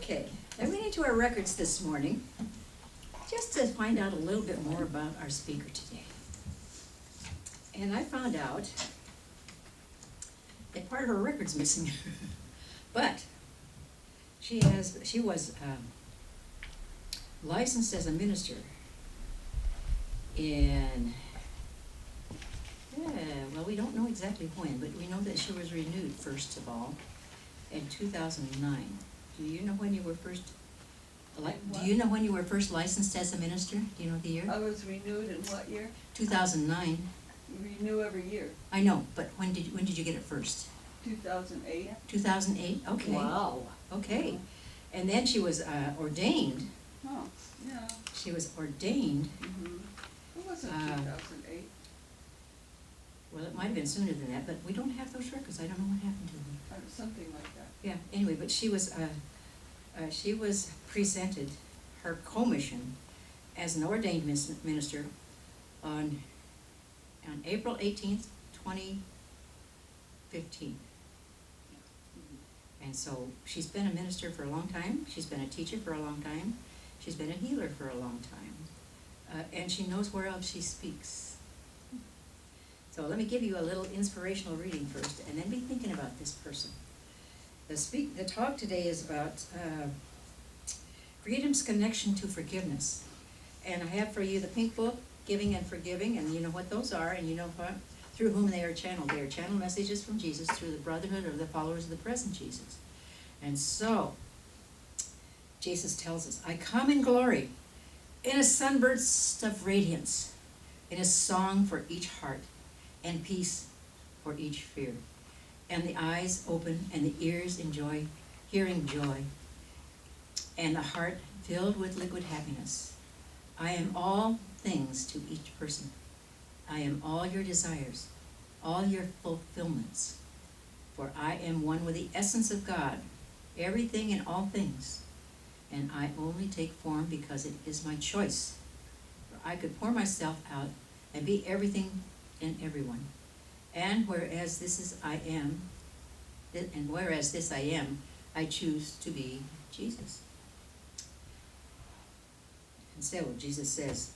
Okay, I went into our records this morning just to find out a little bit more about our speaker today. And I found out that part of her record's missing. But she was licensed as a minister in, well, we don't know exactly when, but we know that she was renewed, first of all, in 2009. Do you know when you were first, do you know when you were first licensed as a minister? Do you know the year? I was renewed in what year? 2009. You renew every year. I know, but when did you get it first? 2008. 2008? Okay. Wow. Okay. And then she was ordained. Oh, yeah. She was ordained. Mm-hmm. It wasn't 2008. Well, it might have been sooner than that, but we don't have those records. I don't know what happened to them. Something like that. Yeah, anyway, but she was presented her commission as an ordained minister on April 18th, 2015. And so she's been a minister for a long time, she's been a teacher for a long time, she's been a healer for a long time, and she knows whereof she speaks. So let me give you a little inspirational reading first, and then be thinking about this person. The talk today is about freedom's connection to forgiveness. And I have for you the pink book, Giving and Forgiving, and you know what those are, and you know what, through whom they are channeled. They are channeled messages from Jesus through the brotherhood of the followers of the present Jesus. And so, Jesus tells us, I come in glory, in a sunburst of radiance, in a song for each heart, and peace for each fear. And the eyes open, and the ears enjoy, hearing joy, and the heart filled with liquid happiness. I am all things to each person. I am all your desires, all your fulfillments. For I am one with the essence of God, everything and all things. And I only take form because it is my choice. For I could pour myself out and be everything and everyone. And whereas this I am, I choose to be Jesus. And so Jesus says,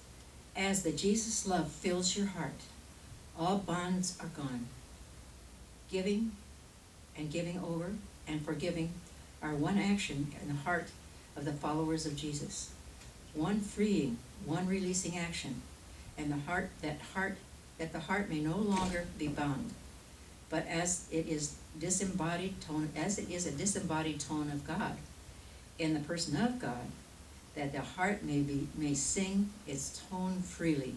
as the Jesus love fills your heart, all bonds are gone. Giving and giving over and forgiving are one action in the heart of the followers of Jesus. One freeing, one releasing action, and the heart that the heart may no longer be bound, but as it is a disembodied tone of God, in the person of God, that the heart may sing its tone freely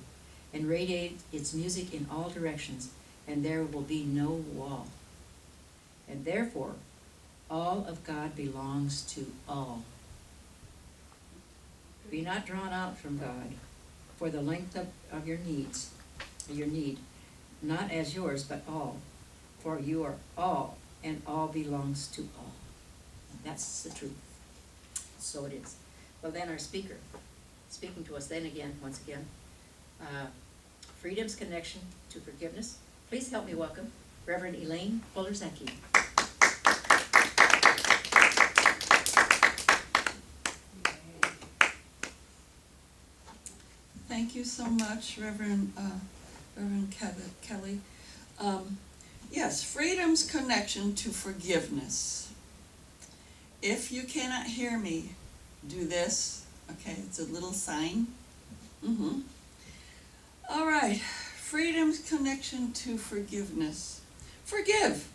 and radiate its music in all directions, and there will be no wall. And therefore, all of God belongs to all. Be not drawn out from God for the length of your need, not as yours, but all. For you are all, and all belongs to all. And that's the truth. So it is. Well, then our speaker, speaking to us once again, freedom's connection to forgiveness. Please help me welcome Reverend Elaine Fuller-Zachey. Thank you so much, Reverend Kelley. Yes, freedom's connection to forgiveness. If you cannot hear me, do this. Okay, it's a little sign. All right, freedom's connection to forgiveness. Forgive.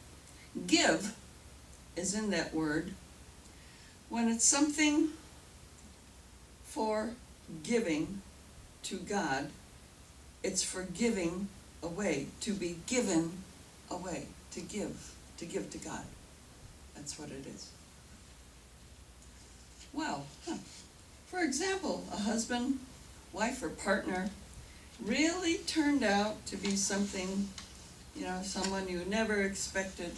Give is in that word. When it's something for giving to God, it's for giving away, to be given away, to give to God. That's what it is. Well, for example, a husband, wife, or partner really turned out to be something, someone you never expected,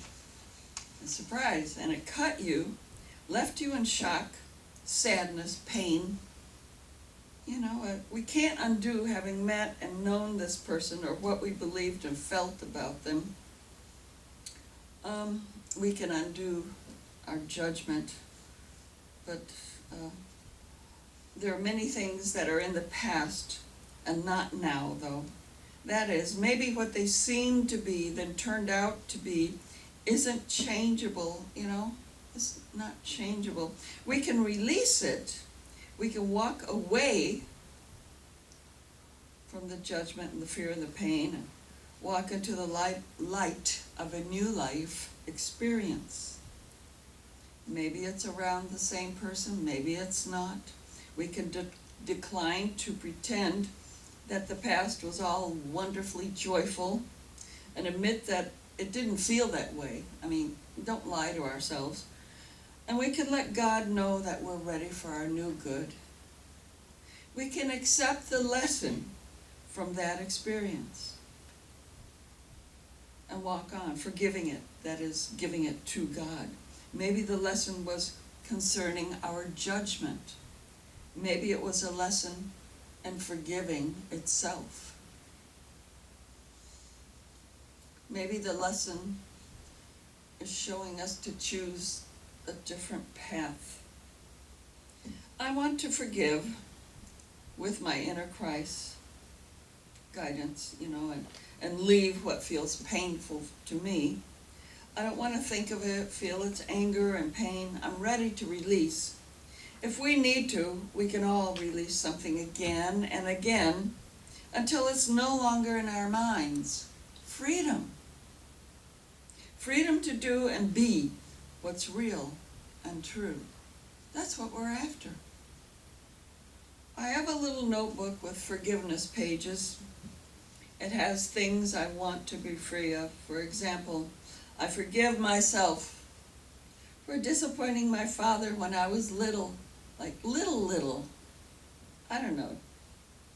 a surprise, and it cut you, left you in shock, sadness, pain. We can't undo having met and known this person or what we believed and felt about them. We can undo our judgment but there are many things that are in the past and not now, though. That is, maybe what they seem to be, then turned out to be, isn't changeable, It's not changeable. We can release it. We can walk away from the judgment and the fear and the pain and walk into the light of a new life experience. Maybe it's around the same person, maybe it's not. We can decline to pretend that the past was all wonderfully joyful and admit that it didn't feel that way. Don't lie to ourselves. And we can let God know that we're ready for our new good. We can accept the lesson from that experience and walk on, forgiving it, that is, giving it to God. Maybe the lesson was concerning our judgment. Maybe it was a lesson in forgiving itself. Maybe the lesson is showing us to choose a different path. I want to forgive with my inner Christ guidance, and leave what feels painful to me. I don't want to think of it, feel its anger and pain. I'm ready to release. If we need to, we can all release something again and again until it's no longer in our minds. Freedom. Freedom to do and be what's real and true. That's what we're after. I have a little notebook with forgiveness pages. It has things I want to be free of. For example, I forgive myself for disappointing my father when I was little. Like little. I don't know,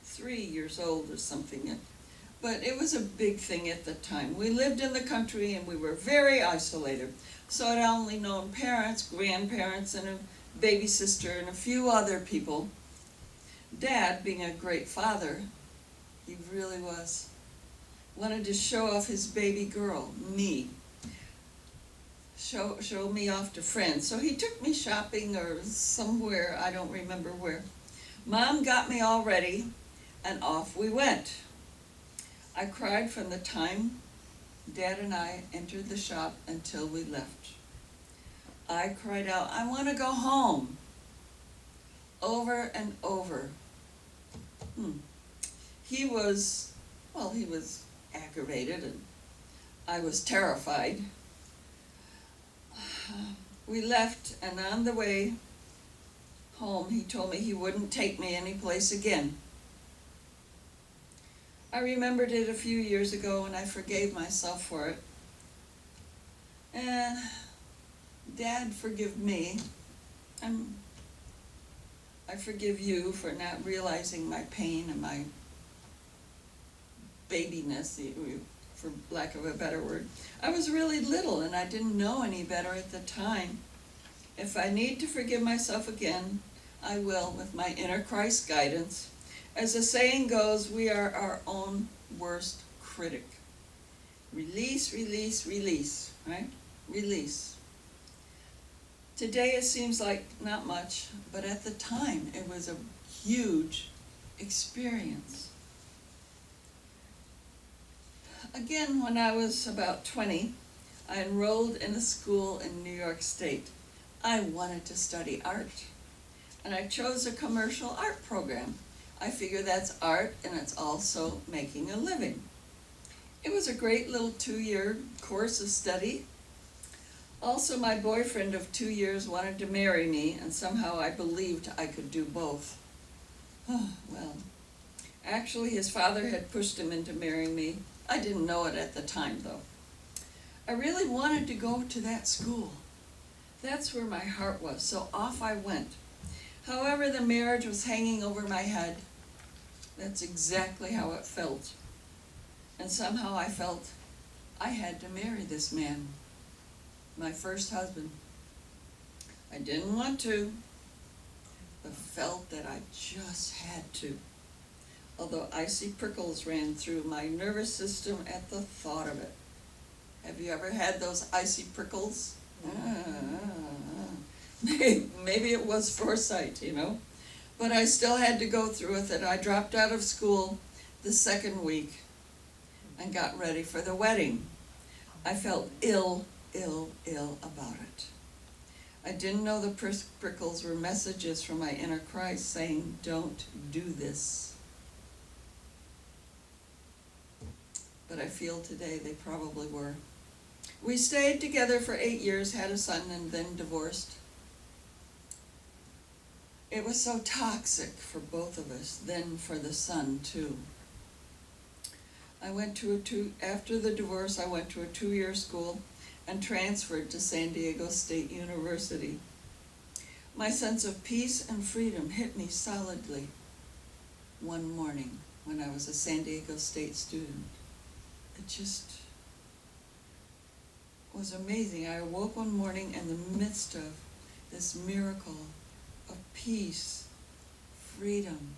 3 years old or something. But it was a big thing at the time. We lived in the country and we were very isolated. So I'd only known parents, grandparents, and a baby sister and a few other people. Dad, being a great father, he really was, wanted to show off his baby girl, me. Show me off to friends. So he took me shopping or somewhere, I don't remember where. Mom got me all ready and off we went. I cried from the time Dad and I entered the shop until we left. I cried out, I want to go home. Over and over. He was aggravated and I was terrified. We left, and on the way home he told me he wouldn't take me anyplace again. I remembered it a few years ago and I forgave myself for it. And Dad, forgive me. I forgive you for not realizing my pain and my babiness, for lack of a better word. I was really little and I didn't know any better at the time. If I need to forgive myself again, I will with my inner Christ guidance. As the saying goes, we are our own worst critic. Release, release, release, right? Release. Today it seems like not much, but at the time it was a huge experience. Again, when I was about 20, I enrolled in a school in New York State. I wanted to study art, and I chose a commercial art program. I figure that's art, and it's also making a living. It was a great little 2-year course of study. Also, my boyfriend of 2 years wanted to marry me, and somehow I believed I could do both. Well, actually his father had pushed him into marrying me. I didn't know it at the time, though. I really wanted to go to that school. That's where my heart was, so off I went. However, the marriage was hanging over my head. That's exactly how it felt. And somehow I felt I had to marry this man, my first husband. I didn't want to, but felt that I just had to. Although icy prickles ran through my nervous system at the thought of it. Have you ever had those icy prickles? Maybe it was foresight, you know? But I still had to go through with it. I dropped out of school the second week and got ready for the wedding. I felt ill about it. I didn't know the prickles were messages from my inner Christ saying, don't do this. But I feel today they probably were. We stayed together for 8 years, had a son, and then divorced. It was so toxic for both of us, then for the son too. After the divorce, I went to a 2-year school and transferred to San Diego State University. My sense of peace and freedom hit me solidly one morning when I was a San Diego State student. It just was amazing. I awoke one morning in the midst of this miracle of peace, freedom,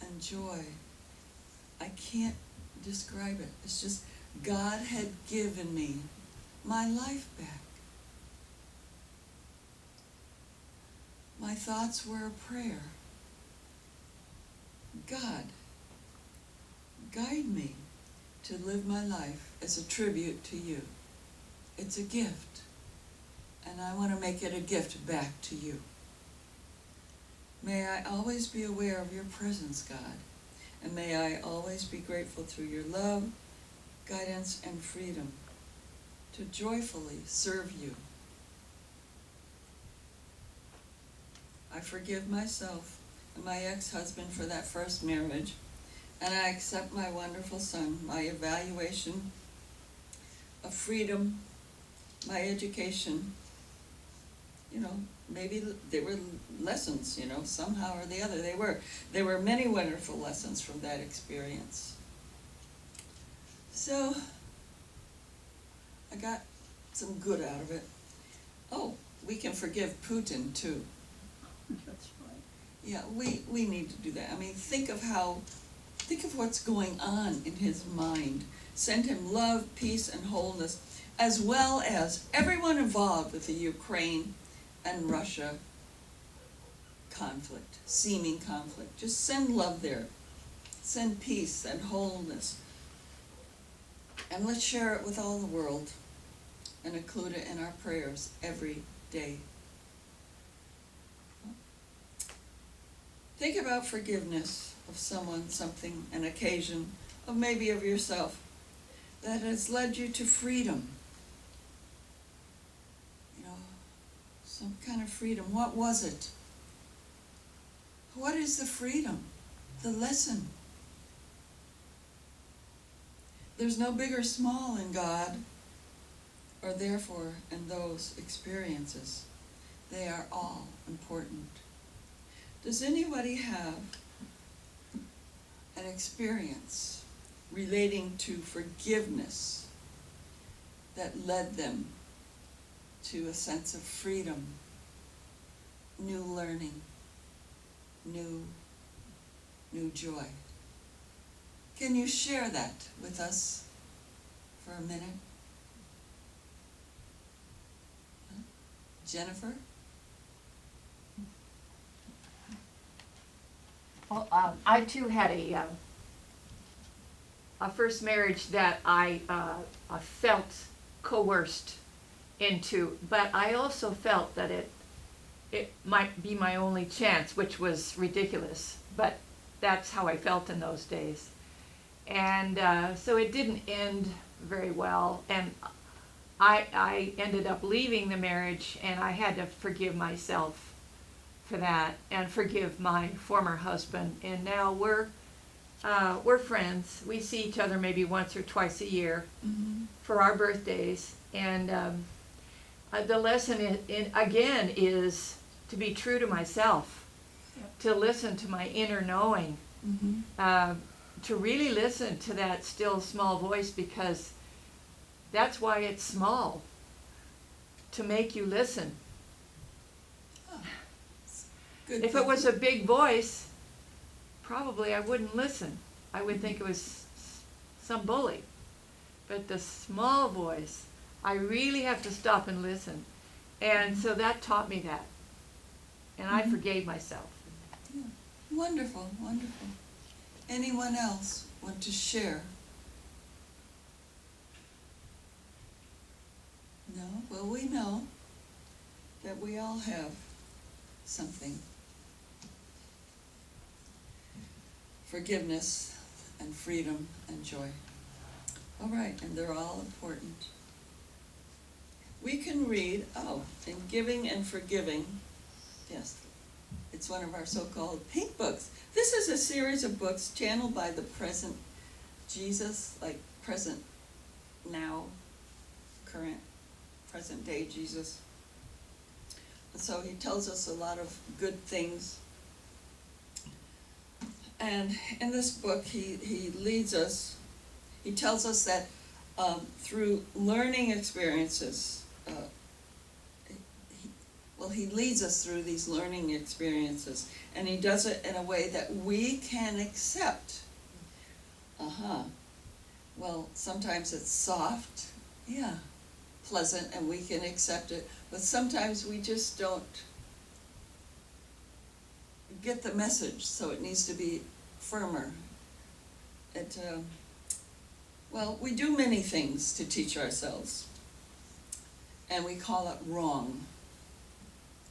and joy. I can't describe it. It's just God had given me my life back. My thoughts were a prayer. God, guide me to live my life as a tribute to you. It's a gift, and I want to make it a gift back to you. May I always be aware of your presence, God, and may I always be grateful through your love, guidance, and freedom to joyfully serve you. I forgive myself and my ex-husband for that first marriage, and I accept my wonderful son, my evaluation of freedom, my education. You know, maybe they were lessons, you know, somehow or the other. There were many wonderful lessons from that experience. So, I got some good out of it. Oh, we can forgive Putin too. That's right. Yeah, we need to do that. I mean, think of what's going on in his mind. Send him love, peace, and wholeness, as well as everyone involved with the Ukraine and Russia conflict, seeming conflict. Just send love there. Send peace and wholeness. And let's share it with all the world and include it in our prayers every day. Think about forgiveness of someone, something, an occasion, or maybe of yourself that has led you to freedom. You know, some kind of freedom. What was it? What is the freedom? The lesson. There's no big or small in God, or therefore in those experiences. They are all important. Does anybody have an experience relating to forgiveness that led them to a sense of freedom, new learning, new joy? Can you share that with us for a minute? Jennifer? Well, I too had a first marriage that I felt coerced into, but I also felt that it might be my only chance, which was ridiculous, but that's how I felt in those days. And so it didn't end very well, and I ended up leaving the marriage, and I had to forgive myself for that and forgive my former husband. And now we're friends. We see each other maybe once or twice a year for our birthdays. And the lesson again is to be true to myself, to listen to my inner knowing, to really listen to that still small voice, because that's why it's small, to make you listen. Good If it was a big voice, probably I wouldn't listen. I would think it was some bully. But the small voice, I really have to stop and listen. And so that taught me that. I forgave myself. Yeah. Wonderful, wonderful. Anyone else want to share? No? Well, we know that we all have something. Forgiveness and freedom and joy. All right, and they're all important. We can read, in Giving and Forgiving, yes, it's one of our so-called pink books. This is a series of books channeled by the present Jesus, like present now, current, present day Jesus. And so he tells us a lot of good things. And in this book, he leads us, he tells us that through learning experiences, he leads us through these learning experiences, and he does it in a way that we can accept. Well, sometimes it's soft, pleasant, and we can accept it, but sometimes we just don't get the message, so it needs to be firmer. We do many things to teach ourselves, and we call it wrong,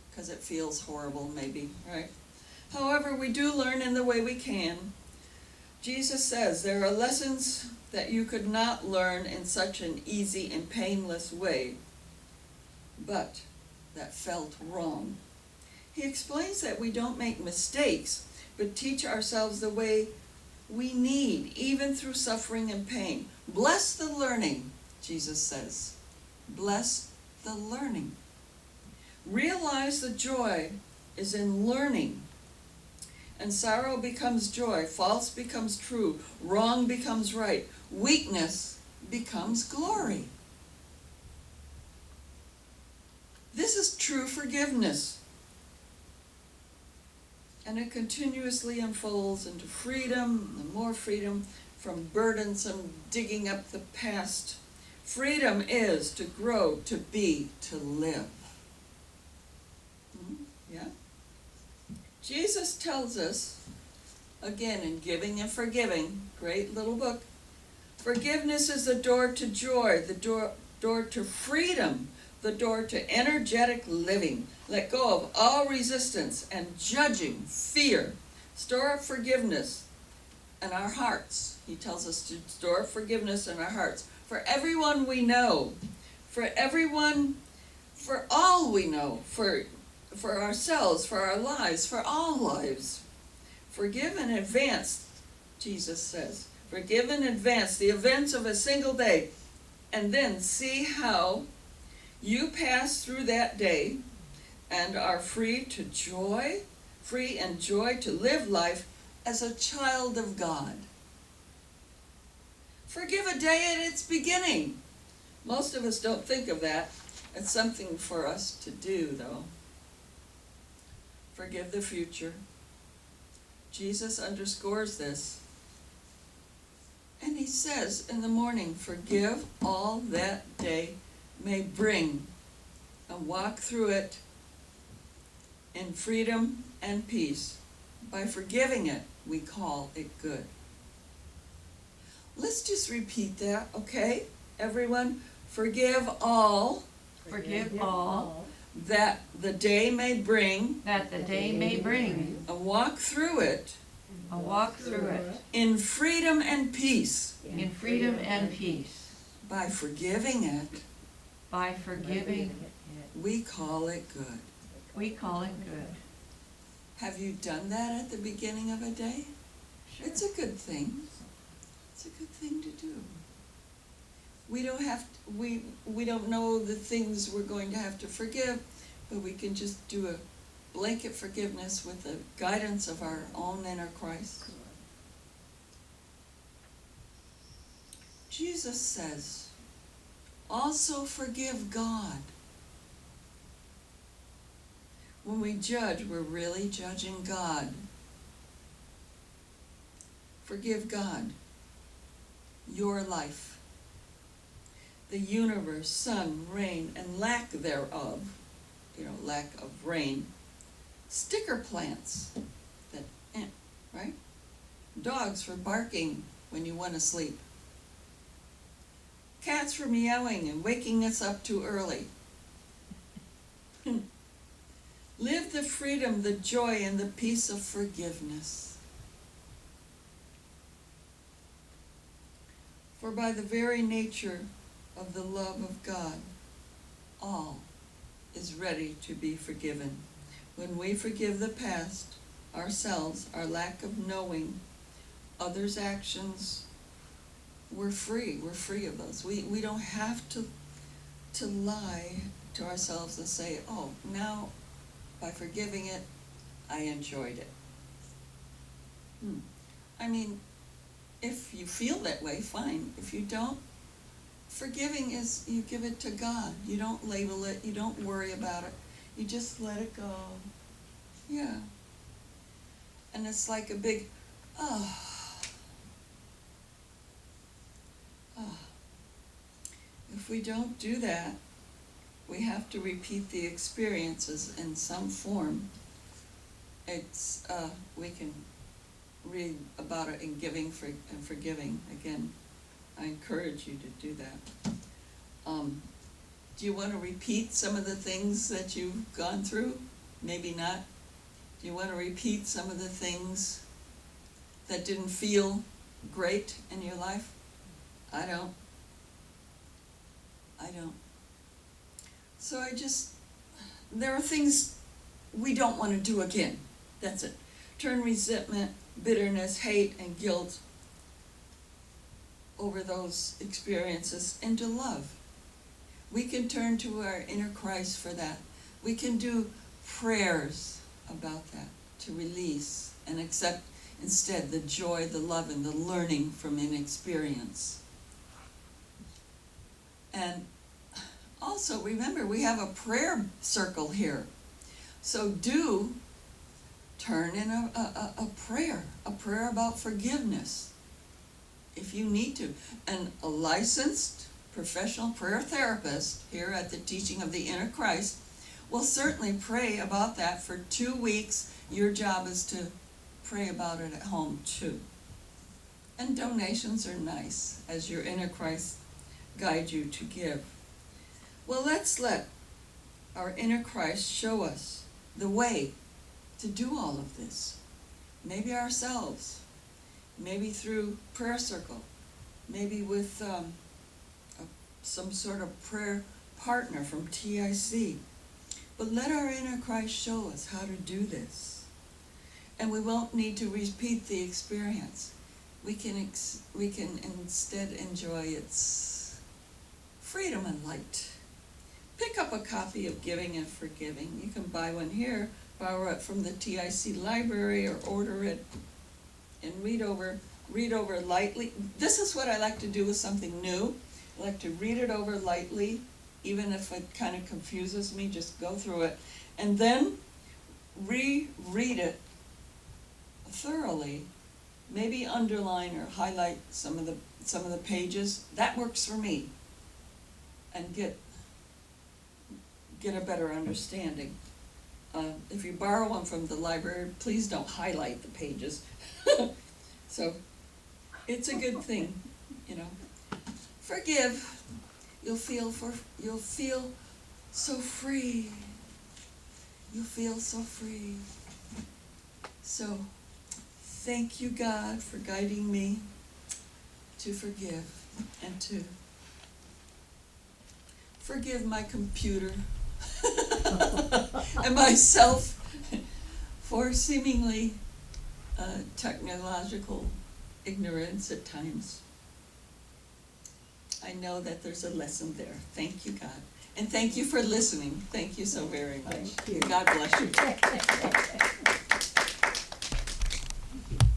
because it feels horrible maybe, right? However, we do learn in the way we can. Jesus says there are lessons that you could not learn in such an easy and painless way, but that felt wrong. He explains that we don't make mistakes, but teach ourselves the way we need, even through suffering and pain. Bless the learning, Jesus says. Bless the learning. Realize the joy is in learning. And sorrow becomes joy, false becomes true, wrong becomes right, weakness becomes glory. This is true forgiveness. And it continuously unfolds into freedom and more freedom from burdensome digging up the past. Freedom is to grow, to be, to live. Yeah? Jesus tells us, again in Giving and Forgiving, great little book, forgiveness is the door to joy, the door to freedom, the door to energetic living. Let go of all resistance and judging, fear. Store up forgiveness in our hearts. He tells us to store up forgiveness in our hearts. For everyone we know, for all we know, for ourselves, for our lives, for all lives. Forgive in advance, Jesus says. Forgive in advance the events of a single day, and then see how you pass through that day and are free and joy to live life as a child of God. Forgive a day at its beginning. Most of us don't think of that. It's something for us to do, though. Forgive the future. Jesus underscores this. And he says in the morning, forgive all that day may bring, and walk through it in freedom and peace. By forgiving it, we call it good. Let's just repeat that, okay? Everyone, forgive all. Forgive all That the day may bring. that the day may bring, And walk through it. and walk through it In freedom and peace. in freedom and peace. By forgiving it, By forgiving, we call it good. we call it good. Have you done that at the beginning of a day? It's a good thing. It's a good thing to do. We don't know the things we're going to have to forgive, but we can just do a blanket forgiveness with the guidance of our own inner Christ. Jesus says, also forgive God. When we judge, we're really judging God. Forgive God, your life, the universe, sun, rain, and lack thereof, lack of rain, sticker plants that, right? Dogs for barking when you want to sleep. Cats for meowing and waking us up too early. Live the freedom, the joy, and the peace of forgiveness. For by the very nature of the love of God, all is ready to be forgiven. When we forgive the past, ourselves, our lack of knowing others' actions, we're free. We're free of those. We don't have to lie to ourselves and say, oh, now by forgiving it, I enjoyed it. I mean, if you feel that way, fine. If you don't, forgiving is you give it to God. You don't label it. You don't worry about it. You just let it go. Yeah. And it's like a big, If we don't do that, we have to repeat the experiences in some form. It's, we can read about it in Giving and Forgiving. Again, I encourage you to do that. Do you want to repeat some of the things that you've gone through? Maybe not. Do you want to repeat some of the things that didn't feel great in your life? I don't. So there are things we don't want to do again. That's it. Turn resentment, bitterness, hate, and guilt over those experiences into love. We can turn to our inner Christ for that. We can do prayers about that to release and accept instead the joy, the love, and the learning from an experience. And also remember, we have a prayer circle here. So do turn in a prayer about forgiveness if you need to. And a licensed professional prayer therapist here at the Teaching of the Inner Christ will certainly pray about that for 2 weeks. Your job is to pray about it at home too. And donations are nice as your inner Christ guide you to give. Well, let's let our inner Christ show us the way to do all of this. Maybe ourselves, maybe through prayer circle, maybe with some sort of prayer partner from TIC. But let our inner Christ show us how to do this. And we won't need to repeat the experience. We can instead enjoy its freedom and light. Pick up a copy of Giving and Forgiving. You can buy one here, borrow it from the TIC library, or order it and read over lightly. This is what I like to do with something new. I like to read it over lightly, even if it kind of confuses me, just go through it, and then reread it thoroughly. Maybe underline or highlight some of the pages. That works for me, and get a better understanding. If you borrow one from the library, please don't highlight the pages. So it's a good thing, you know. Forgive. You'll feel so free. You'll feel so free. So thank you, God, for guiding me to forgive and to forgive my computer and myself for seemingly technological ignorance at times. I know that there's a lesson there. Thank you, God. And thank you for listening. Thank you so very much. Thank you. God bless you.